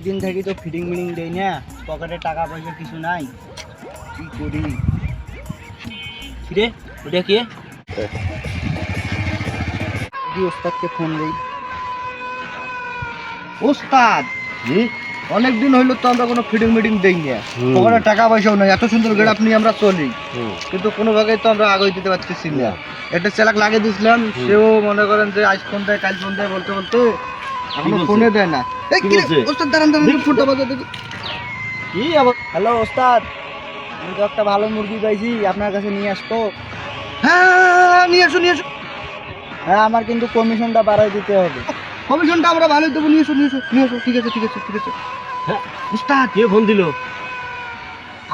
দিন থেকে তো ফিটিং মিটিং দেই না, পকেটে টাকা পয়সা কিছু নাই, কি করি? কিরে ওটা কে? ওস্তাদকে ফোন দিই। ওস্তাদ, অনেকদিন হইলো তো আমরা কোনো ফিটিং মিটিং দেই না, পকেটে টাকা পয়সাও নাই, এত সুন্দর গেট আপনি আমরা চলি, কিন্তু কোনো ভাবে তো আমরা আগে দিতে পারতেছি না। একটা চালাক লাগিয়ে দিয়েছিলাম, সেও মনে করেন যে আজ ফোন দেয় কাল ফোন দেয় বলতে বলতে এখনো ফোনে দেয় না। ওস্তাদ দাঁড়ান দাঁড়ান, ফোনটা বাজা দেখি। কি আবার? হ্যালো ওস্তাদ, আমি তো একটা ভালো মুরগি পাইছি, আপনার কাছে নিয়ে আসবো? হ্যাঁ নিয়ে আসো নিয়ে আসো। হ্যাঁ আমার কিন্তু কমিশনটা বাড়াই দিতে হবে। কমিশনটা আমরা ভালোই দেবো, নিয়ে এসো নিয়ে এসো নিয়ে এসো। ঠিক আছে ঠিক আছে ঠিক আছে। হ্যাঁ উস্তাদ কে ফোন দিল?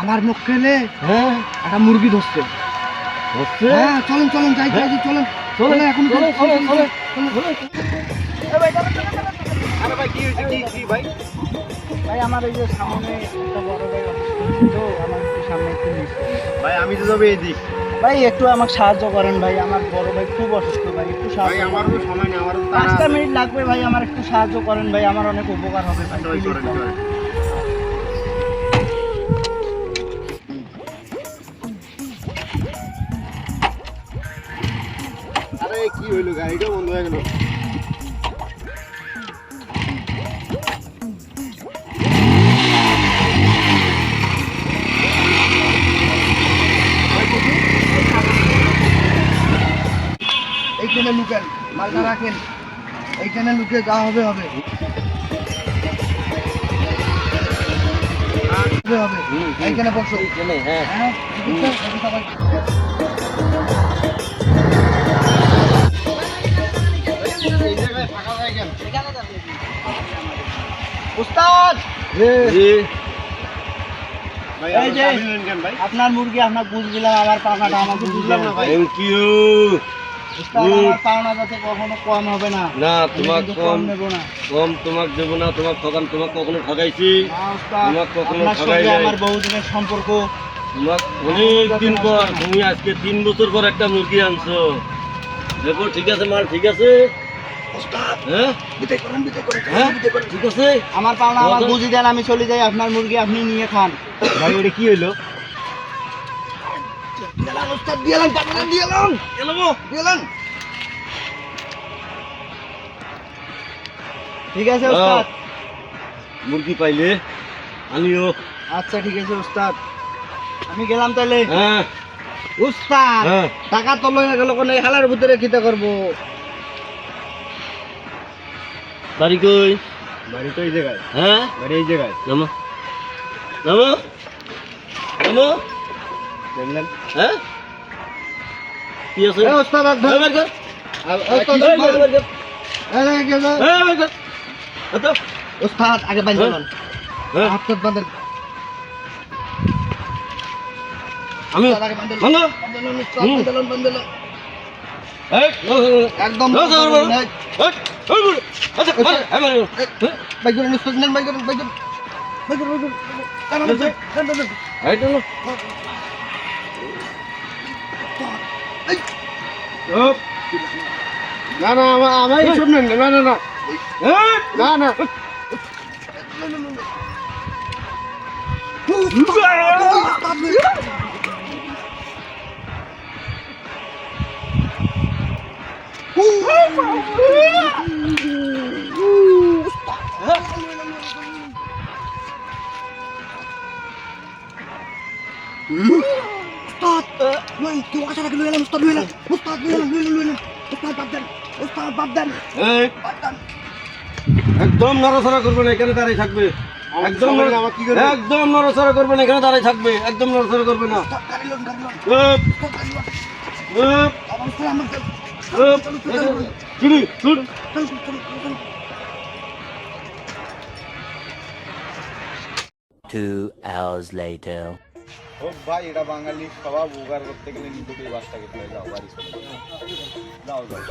আমার মুখ খেলে হ্যাঁ একটা মুরগি ধরছে। হ্যাঁ চলেন চলেন যাই যাই চলেন চলেন এখন চলেন চলেন চলেন। আরে ভাই কি হয়েছে? কি ভাই? ভাই আমার এই যে সামনে একটা বড় ভাই অসুস্থ, আমার একটু সামনে একটু ভাই আমি তো যাবো এইদিক। ভাই একটু আমাকে সাহায্য করেন ভাই, আমার বড় ভাই খুব অসুস্থ ভাই, একটু সাহায্য। ভাই আমারও সময় নেই, আমারও 5টা মিনিট লাগবে ভাই, আমার একটু সাহায্য করেন ভাই, আমার অনেক উপকার হবে ভাই। আরে কি হইলো, গাড়িটা বন্ধ হয়ে গেল। এইখানে লুকেন, মালটা রাখেন, এইখানে লুকে যা হবে হবে হবে। এইখানে বসো। হ্যাঁ হ্যাঁ উস্তাদ, আপনার মুরগি আপনার বুঝ দিলাম, আমার পাওনাটা আমাকে বুঝলাম না ভাই। Thank you. আমার পাওনা যাতে কখনো কম হবে না। না তোমাক কম নেব না, কম তোমাক দেব না, তোমাক ঠকান, তোমাক কখনো ঠকাইছি? তোমাক কখনো ঠকাই নাই। আমার বহুদিনের সম্পর্ক, তোমাক অনেক দিন পর, তুমি আজকে 3 বছর পর একটা মুরগি আনছো। দেখো ঠিক আছে মাল, ঠিক আছে। ঠিক আছে আমার পাওনা আমার বুঝি দেন, আমি চলে যাই, আপনার মুরগি আপনি নিয়ে খান। ভাই ওটা কি হইলো? ঠিক আছে ওস্তাদ, মুরগি পাইলে আনিও। আচ্ছা ঠিক আছে ওস্তাদ, আমি গেলাম তাহলে। হ্যাঁ ওস্তাদ, টাকা তো লই না গেল, কোন হালার ভিতরে কিটা করব? বাড়ি কই? বাড়ি তো এই জায়গায়। হ্যাঁ বাড়ি এই জায়গায়। নামো নামো নামো। দেখলেন? হ্যাঁ কি আছে? ওস্তাদ ধরে বের কর। ওস্তাদ আগে বাঁধ দেন, হাত বাঁধেন। আমি একদম না না আমার এইসব নেন, না না না না না একদম নড়াচড়া করবেন, এখানে দাঁড়িয়ে থাকবে। একদম একদম নড়াচড়া করবেন, এখানে দাঁড়িয়ে থাকবে, একদম নড়াচড়া করবে না। 2 hours later. ও ভাই এটা বাঙালি স্বভাব, উগার করতে গেলে কিন্তু এই বাসটাকে ফেলে যাও বাড়ি যাও যাও।